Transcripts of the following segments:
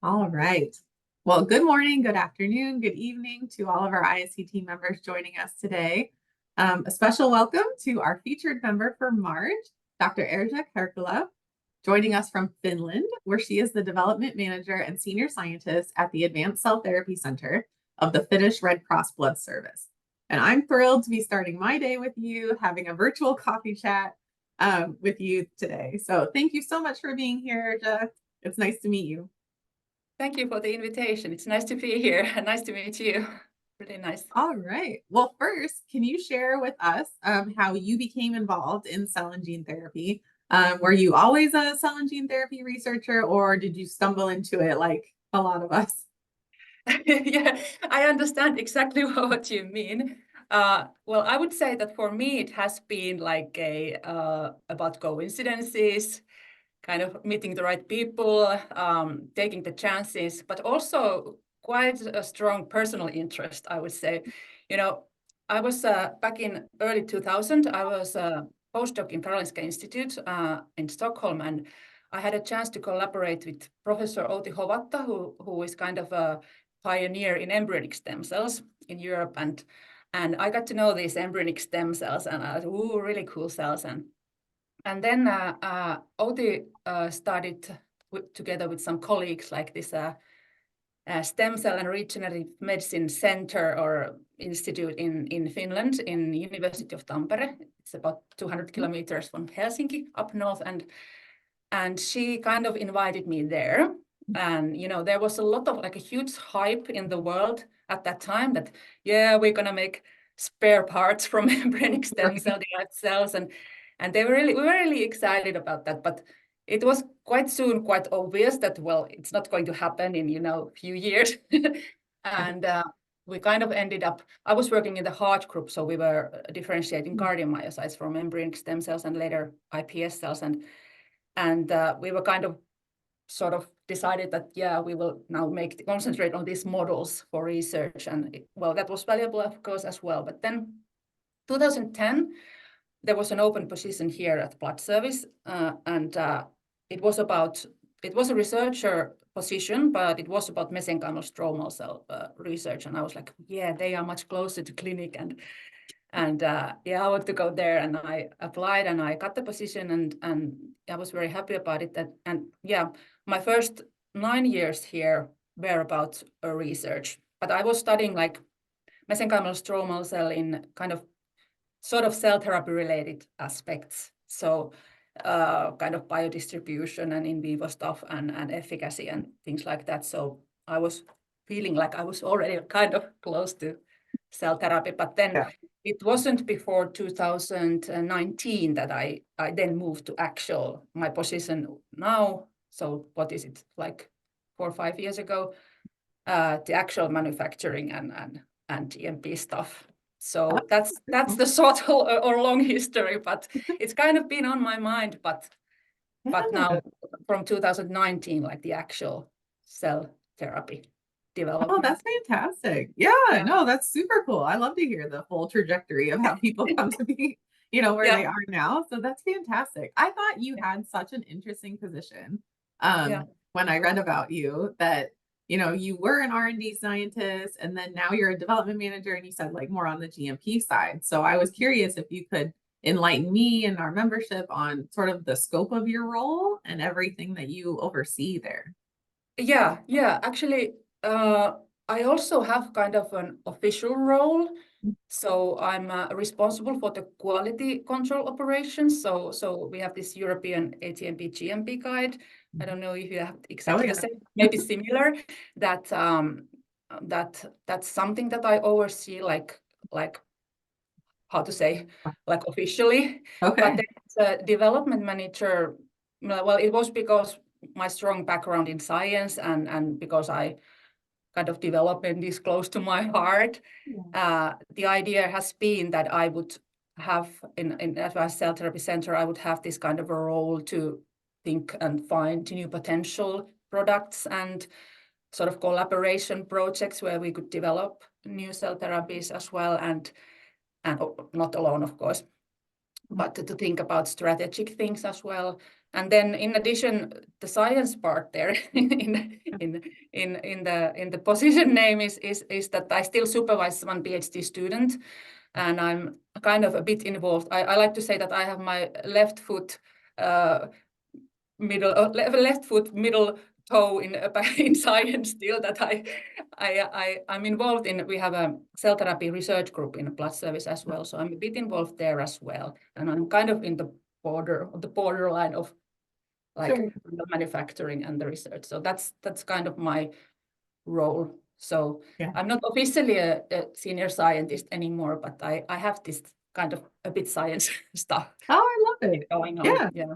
All right. Well, good morning, good afternoon, good evening to all of our ISC team members joining us today. A special welcome to our featured member for March, Dr. Erja Kerkelä, joining us from Finland, where she is the development manager and senior scientist at the Advanced Cell Therapy Centra of the Finnish Red Cross Blood Service. And I'm thrilled to be starting my day with you, having a virtual coffee chat with you today. So thank you so much for being here, Erja. It's nice to meet you. Thank you for the invitation. It's nice to be here. Nice to meet you. Really nice. All right. Well, first, can you share with us how you became involved in cell and gene therapy? Were you always a cell and gene therapy researcher, or did you stumble into it like a lot of us? Yeah, I understand exactly what you mean. Well, I would say that for me, it has been like about coincidences, kind of meeting the right people, taking the chances, but also quite a strong personal interest, I would say. You know, I was back in early 2000, I was a postdoc in Karolinska Institute in Stockholm, and I had a chance to collaborate with Professor Outi Hovatta, who is kind of a pioneer in embryonic stem cells in Europe. And I got to know these embryonic stem cells, and I was, ooh, really cool cells. And then Outi started together with some colleagues like this Stem Cell and Regenerative Medicine Center or Institute in Finland, in University of Tampere. It's about 200 kilometers from Helsinki up north. And she kind of invited me there. And, you know, there was a lot of like a huge hype in the world at that time that, yeah, we're going to make spare parts from embryonic stem cell derived cells. And we were really excited about that. But it was quite soon quite obvious that, well, it's not going to happen in, a few years. And we kind of ended up, I was working in the heart group, so we were differentiating cardiomyocytes from embryonic stem cells and later iPS cells. And we were kind of sort of decided that, yeah, we will now concentrate on these models for research. And well, that was valuable, of course, as well. But then 2010, there was an open position here at Blood Service. And it was a researcher position, but it was about mesenchymal stromal cell research. And I was like, yeah, they are much closer to clinic. And yeah, I want to go there, and I applied and I got the position, and I was very happy about it. And yeah, my first 9 years here were about research, but I was studying like mesenchymal stromal cell in kind of sort of cell therapy related aspects. So kind of biodistribution and in vivo stuff and efficacy and things like that. So I was feeling like I was already kind of close to cell therapy, but then it wasn't before 2019 that I then moved to my position now. So what is it, like 4 or 5 years ago, the actual manufacturing and GMP stuff. So that's the short or long history, but it's kind of been on my mind. But now from 2019, like the actual cell therapy development. Oh, that's fantastic. Yeah, no, that's super cool. I love to hear the full trajectory of how people come to be, where they are now. So that's fantastic. I thought you had such an interesting position when I read about you that, you were an R&D scientist and then now you're a development manager and you said like more on the GMP side. So I was curious if you could enlighten me and our membership on sort of the scope of your role and everything that you oversee there. Yeah. Actually, I also have kind of an official role. So I'm responsible for the quality control operations. So we have this European ATMP GMP guide. I don't know if you have exactly the same, maybe similar. That's something that I oversee, like how to say, like officially. Okay. But as a development manager, well, it was because my strong background in science and because I kind of development is close to my heart. The idea has been that I would have in Advanced Cell Therapy Centra, I would have this kind of a role to think and find new potential products and sort of collaboration projects where we could develop new cell therapies as well, and not alone, of course, but to think about strategic things as well. And then in addition, the science part there in the position name is that I still supervise one PhD student, and I'm kind of a bit involved. I like to say that I have my left foot middle toe in science still, that I'm involved in. We have a cell therapy research group in blood service as well, so I'm a bit involved there as well, and I'm kind of in the borderline of like the manufacturing and the research. So that's kind of my role. So I'm not officially a senior scientist anymore, but I have this kind of a bit science stuff. Oh, I love it. Going on. Yeah.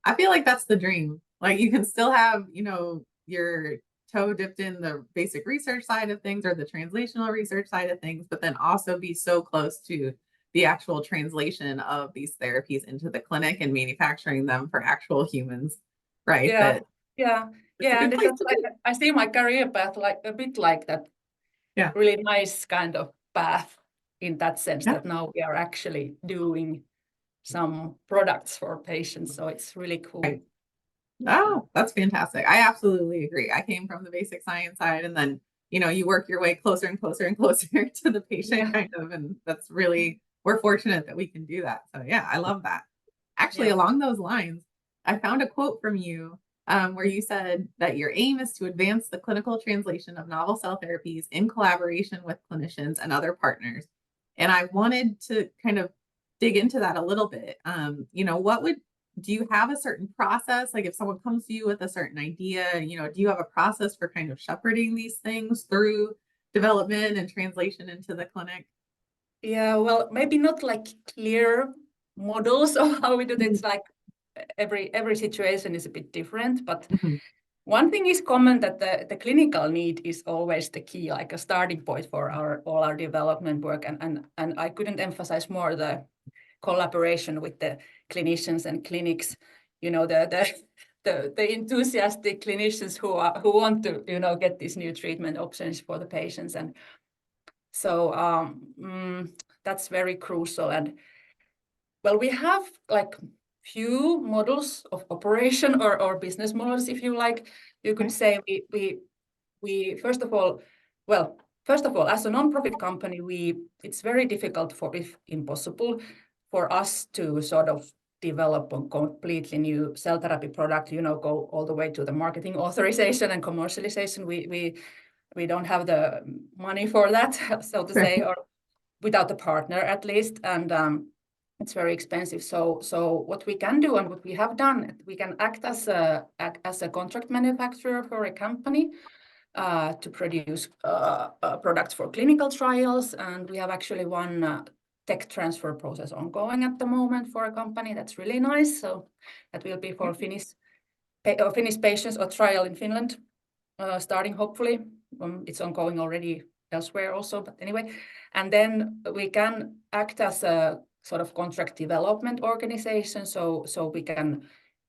I feel like that's the dream. Like you can still have, your toe dipped in the basic research side of things or the translational research side of things, but then also be so close to the actual translation of these therapies into the clinic and manufacturing them for actual humans, right? Yeah, And and that's like, I see my career path like a bit like that. Yeah, really nice kind of path in that sense, that now we are actually doing some products for patients. So it's really cool. Right. Oh, that's fantastic. I absolutely agree. I came from the basic science side, and then, you work your way closer and closer and closer to the patient kind of, and that's really, we're fortunate that we can do that. So yeah, I love that. Actually, along those lines, I found a quote from you where you said that your aim is to advance the clinical translation of novel cell therapies in collaboration with clinicians and other partners. And I wanted to kind of dig into that a little bit. Do you have a certain process? Like if someone comes to you with a certain idea, do you have a process for kind of shepherding these things through development and translation into the clinic? Yeah, well, maybe not like clear models of how we do it. It's like every situation is a bit different, but one thing is common, that the clinical need is always the key, like a starting point for all our development work. And I couldn't emphasize more the collaboration with the clinicians and clinics, the enthusiastic clinicians who want to, get these new treatment options for the patients. And so that's very crucial. And well, we have like few models of operation or business models, if you like. You could say we first of all, as a non-profit company, it's very difficult, if impossible, for us to sort of develop a completely new cell therapy product, go all the way to the marketing authorization and commercialization. We don't have the money for that, so to say, or without a partner at least. And it's very expensive. So what we can do and what we have done, we can act as a contract manufacturer for a company to produce products for clinical trials. And we have actually one tech transfer process ongoing at the moment for a company. That's really nice. So that will be for Finnish patients, or trial in Finland, starting hopefully. It's ongoing already elsewhere also, but anyway. And then we can act as a sort of contract development organization, so we can,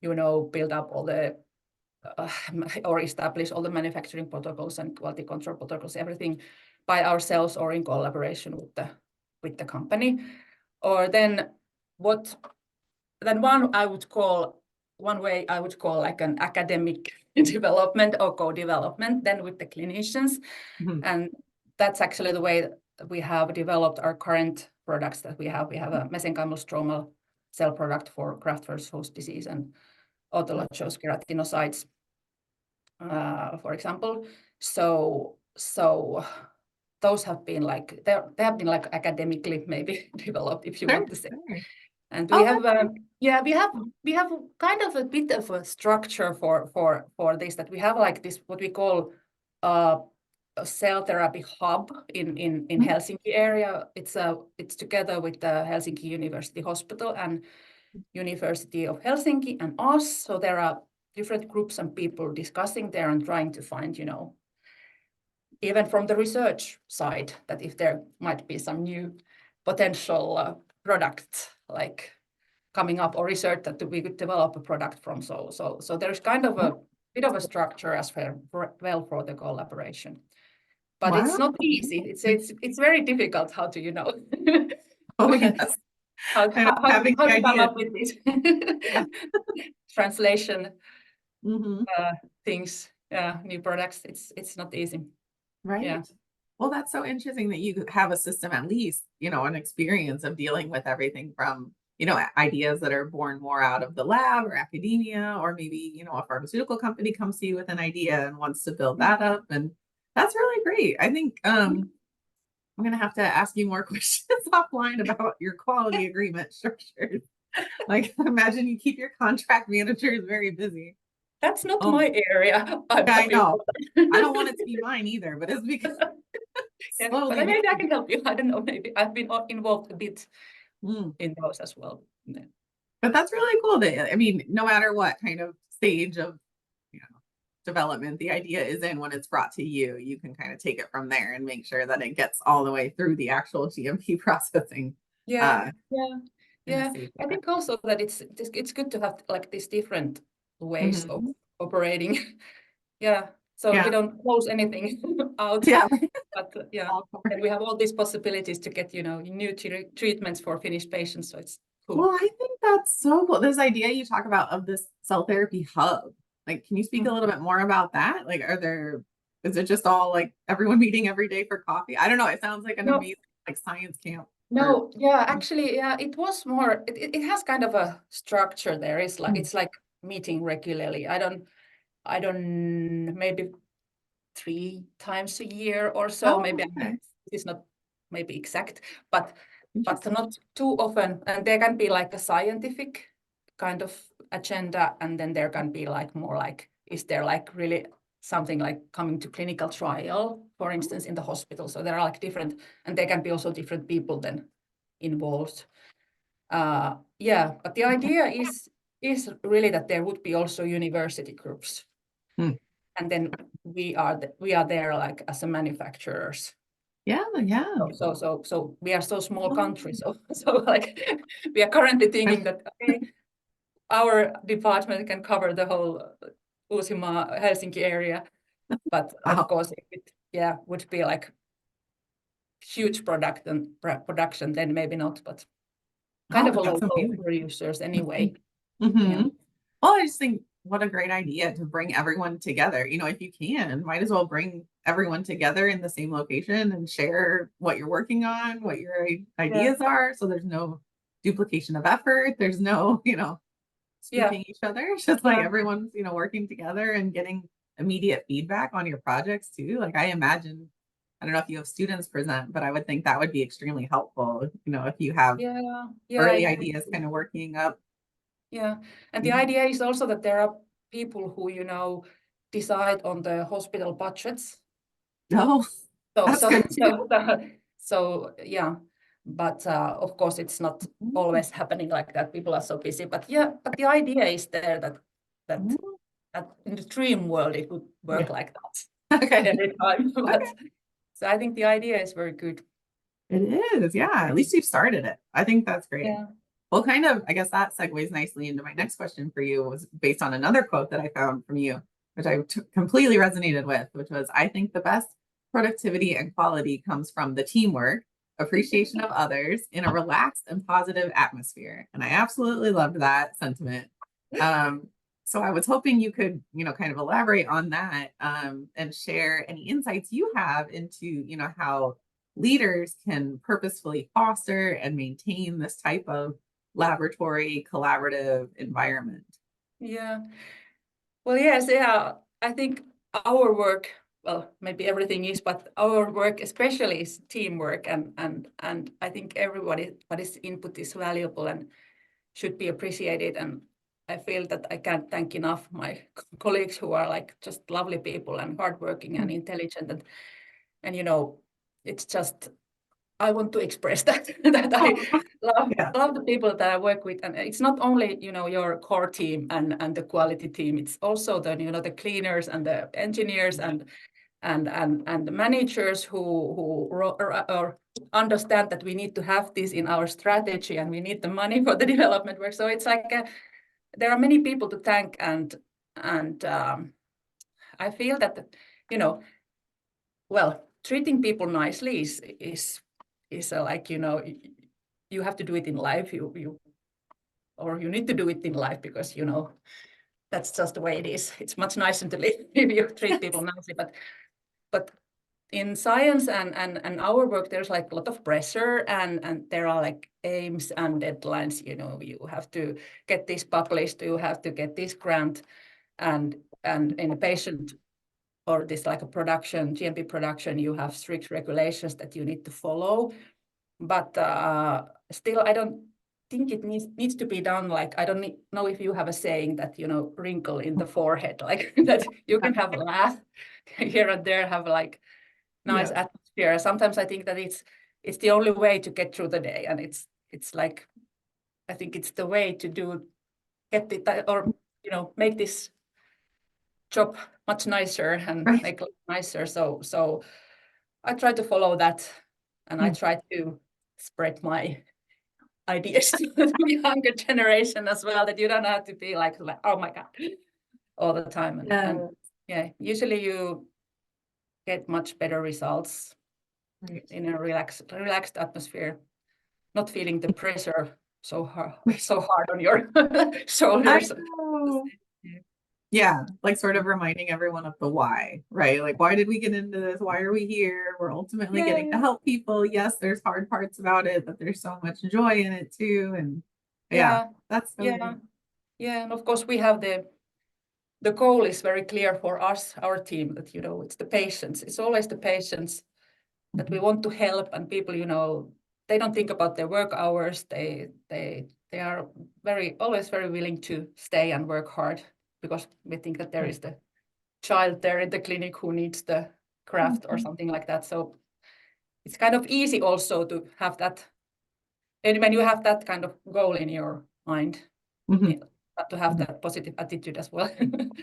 build up all the or establish all the manufacturing protocols and quality control protocols, everything by ourselves or in collaboration with the company. Or then one way I would call like an academic development or co-development then with the clinicians. And that's actually the way that we have developed our current products that we have. We have a mesenchymal stromal cell product for graft-versus-host disease and autologous keratinocytes, for example. So those have been like, they have been like academically maybe developed, if you want to say. And we have we have kind of a bit of a structure for this, that we have like this, what we call a cell therapy hub in Helsinki area. It's together with the Helsinki University Hospital and University of Helsinki and us. So there are different groups and people discussing there and trying to find, even from the research side, that if there might be some new potential products like coming up, or research that we could develop a product from. So there's kind of a bit of a structure as well for the collaboration. But it's not easy. It's very difficult how to, Oh, yes. how, I know, how, having how the to come idea. up with this Yeah. translation Hmm. things, new products. It's not easy. Yeah. Right. Well, that's so interesting that you have a system, at least, an experience of dealing with everything from, ideas that are born more out of the lab or academia, or maybe, a pharmaceutical company comes to you with an idea and wants to build that up. And that's really great. I think I'm going to have to ask you more questions offline about your quality agreement structures. Like, imagine you keep your contract managers very busy. That's not Oh, my area. I'm yeah, I happy know. about that. I don't want it to be mine either, but it's because Yeah, but slowly maybe I making. can help you. I don't know. Maybe I've been involved a bit Mm. in those as well. Yeah. But that's really cool that, I mean, no matter what kind of stage of, development the idea is in, when it's brought to you, you can kind of take it from there and make sure that it gets all the way through the actual GMP processing Yeah, uh, yeah, in a yeah. safe I way. think also that it's good to have like these different ways of Mhm. operating. Yeah, so we Yeah. don't close anything out, Yeah. but yeah, All covered. and we have all these possibilities to get new treatments for Finnish patients. So it's cool. Well, I think that's so cool. This idea you talk about of this cell therapy hub. Like, can you speak a Mm. little bit more about that? Like, is it just all like everyone meeting every day for coffee? I don't know. It sounds like an No, amazing like science camp. Or no, yeah, actually, yeah, it was more. It has kind of a structure there. Mm. It's like meeting regularly. I don't maybe 3 times a year or so. Oh, Maybe okay. it's not maybe exact, but Interesting. not too often. And there can be like a scientific kind of agenda, and then there can be like more like, is there like really something like coming to clinical trial, for instance, in the hospital? So there are like different, and there can be also different people then involved. Yeah, but the Okay. idea is really that there would be also university groups, Hmm. and then we are there like as a manufacturers. Yeah, yeah. So we are so small Oh, country. So like we are currently thinking that okay, our department can cover the whole Uusimaa, Helsinki area, but of wow. course if it would be like huge production, then maybe not, but kind Oh, of a but that's local amazing. producers anyway. Yeah. Mm-hmm. Well, I just think what a great idea to bring everyone together. If you can, might as well bring everyone together in the same location and share what you're working on, what your Yeah. ideas are. So there's no duplication of effort. There's no, Yeah. spoofing each other. It's just like Yeah. everyone's, working together and getting immediate feedback on your projects too. Like I imagine, I don't know if you have students present, but I would think that would be extremely helpful, if you have Yeah. Yeah. early It would ideas be. kind of working up. Yeah. And the Mhm. idea is also that there are people who, decide on the hospital budgets. No, So, that's so, good too. so yeah. But of course, it's not Mhm. always happening like that. People are so busy. But yeah, but the idea is there that, Mhm. that in the dream world it would work Yeah. like that Okay. every time. But Okay. so I think the idea is very good. It is. Yeah. At least you've started it. I think that's great. Yeah. Well, kind of, I guess that segues nicely into my next question for you, was based on another quote that I found from you, which I completely resonated with, which was, I think the best productivity and quality comes from the teamwork, appreciation of others in a relaxed and positive atmosphere. And I absolutely loved that sentiment. Um, so I was hoping you could, kind of elaborate on that, and share any insights you have into, how leaders can purposefully foster and maintain this type of laboratory collaborative environment. Yeah. Well, yes, yeah. I think our work, well, maybe everything is, but our work especially is teamwork, and I think everybody's input is valuable and should be appreciated. And I feel that I can't thank enough my colleagues who are like just lovely people and hardworking and intelligent, and it's just I want to express that that I Oh, love yeah. love the people that I work with, and it's not only your core team and the quality team. It's also the cleaners and the engineers and the managers who or understand that we need to have this in our strategy and we need the money for the development work. So it's like there are many people to thank, and I feel that well, treating people nicely is like you have to do it in life. Or you need to do it in life because that's just the way it is. It's much nicer to live if you treat people nicely. But in science and our work, there's like a lot of pressure and there are like aims and deadlines. You have to get this published, you have to get this grant, and in a patient or this like a production, GMP production, you have strict regulations that you need to follow. But still, I don't think it needs to be done like, I don't know if you have a saying that, wrinkle in the forehead, like that you can have a laugh here and there, have like nice atmosphere. Sometimes I think that it's the only way to get through the day, and it's like, I think it's the way to get it, or make this job much nicer and make it nicer. So I try to follow that, and I try to spread my ideas to the younger generation as well, that you don't have to be like oh my God all the time. And yeah, usually you get much better results in a relaxed atmosphere, not feeling the pressure so hard on your shoulders. Yeah, like sort of reminding everyone of the why, right? Like, why did we get into this? Why are we here? We're ultimately getting to help people. Yes, there's hard parts about it, but there's so much joy in it too. And that's so good. Yeah, and of course we have the goal is very clear for us, our team, that it's the patients. It's always the patients that we want to help, and people, they don't think about their work hours. They are always very willing to stay and work hard, because we think that there is the child there in the clinic who needs the craft or something like that. So it's kind of easy also to have that, and when you have that kind of goal in your mind, to have that positive attitude as well.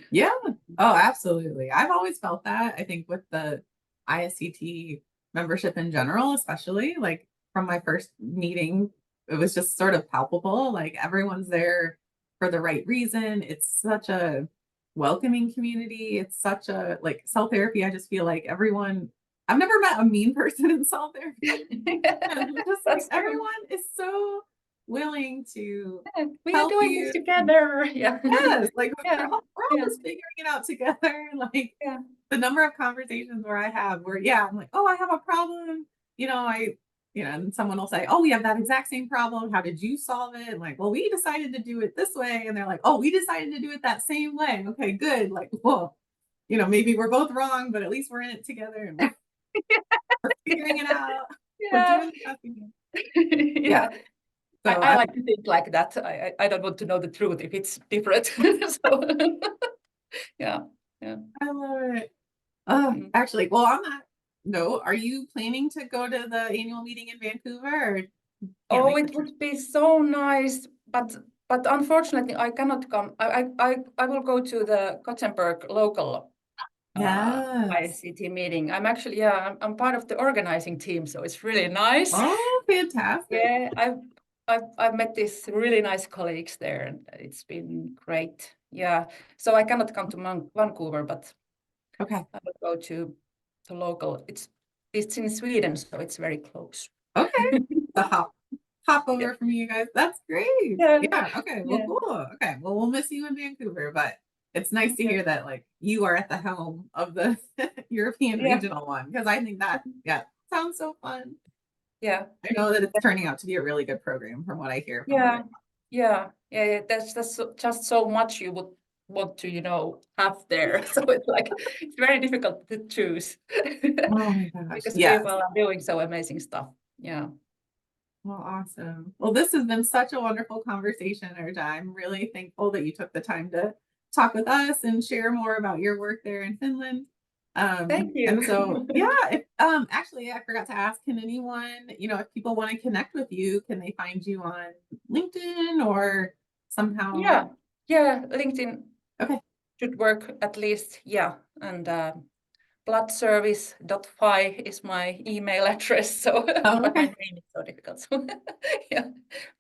Yeah. Oh, absolutely. I've always felt that. I think with the ISCT membership in general, especially like from my first meeting, it was just sort of palpable. Like everyone's there for the right reason. It's such a welcoming community. It's such a like cell therapy. I just feel like I've never met a mean person in cell therapy. Just like everyone is so willing to we help are doing you this together. Yes, like we're all just figuring it out together. Like the number of conversations where I have where I'm like, oh, I have a problem. And someone will say, oh, we have that exact same problem. How did you solve it? And like, well, we decided to do it this way. And they're like, oh, we decided to do it that same way. Okay, good. Like, well, maybe we're both wrong, but at least we're in it together and we're figuring it out. We're doing the best we can. Yeah. So I like to think like that. I don't want to know the truth if it's different. So yeah. I love it. Actually, well, on that note, are you planning to go to the annual meeting in Vancouver? Oh, it would be so nice, but unfortunately, I cannot come. I will go to the Gothenburg local ICT meeting. I'm actually I'm part of the organizing team, so it's really nice. Oh, fantastic! Yeah, I've met these really nice colleagues there, and it's been great. Yeah, so I cannot come to Vancouver, but okay, I will go to the local. It's in Sweden, so it's very close. Okay, the hop over from you guys. That's great. Yeah. Okay. Well, cool. Okay. Well, we'll miss you in Vancouver, but it's nice to hear that like you are at the helm of the European regional one, because I think that sounds so fun. Yeah, I know that it's turning out to be a really good program from what I hear. Yeah. That's just so much you would want to have there. So it's like it's very difficult to choose. Oh my gosh! Because people are doing so amazing stuff. Yeah. Well, awesome. Well, this has been such a wonderful conversation, Erja. I'm really thankful that you took the time to talk with us and share more about your work there in Finland. Thank you. And so, actually, I forgot to ask, can anyone, if people want to connect with you, can they find you on LinkedIn or somehow? Yeah, LinkedIn should work at least. Yeah. And bloodservice.fi is my email address. So but my name is so difficult. So yeah.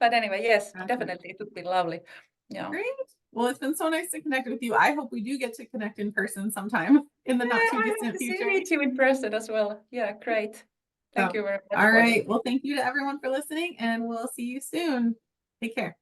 But anyway, yes, definitely it would be lovely. Yeah. Great. Well, it's been so nice to connect with you. I hope we do get to connect in person sometime in the not too distant future. Meet you in person as well. Yeah, great. Thank you very much All for right. Well, thank you to everyone for listening, and we'll see you soon. Take care.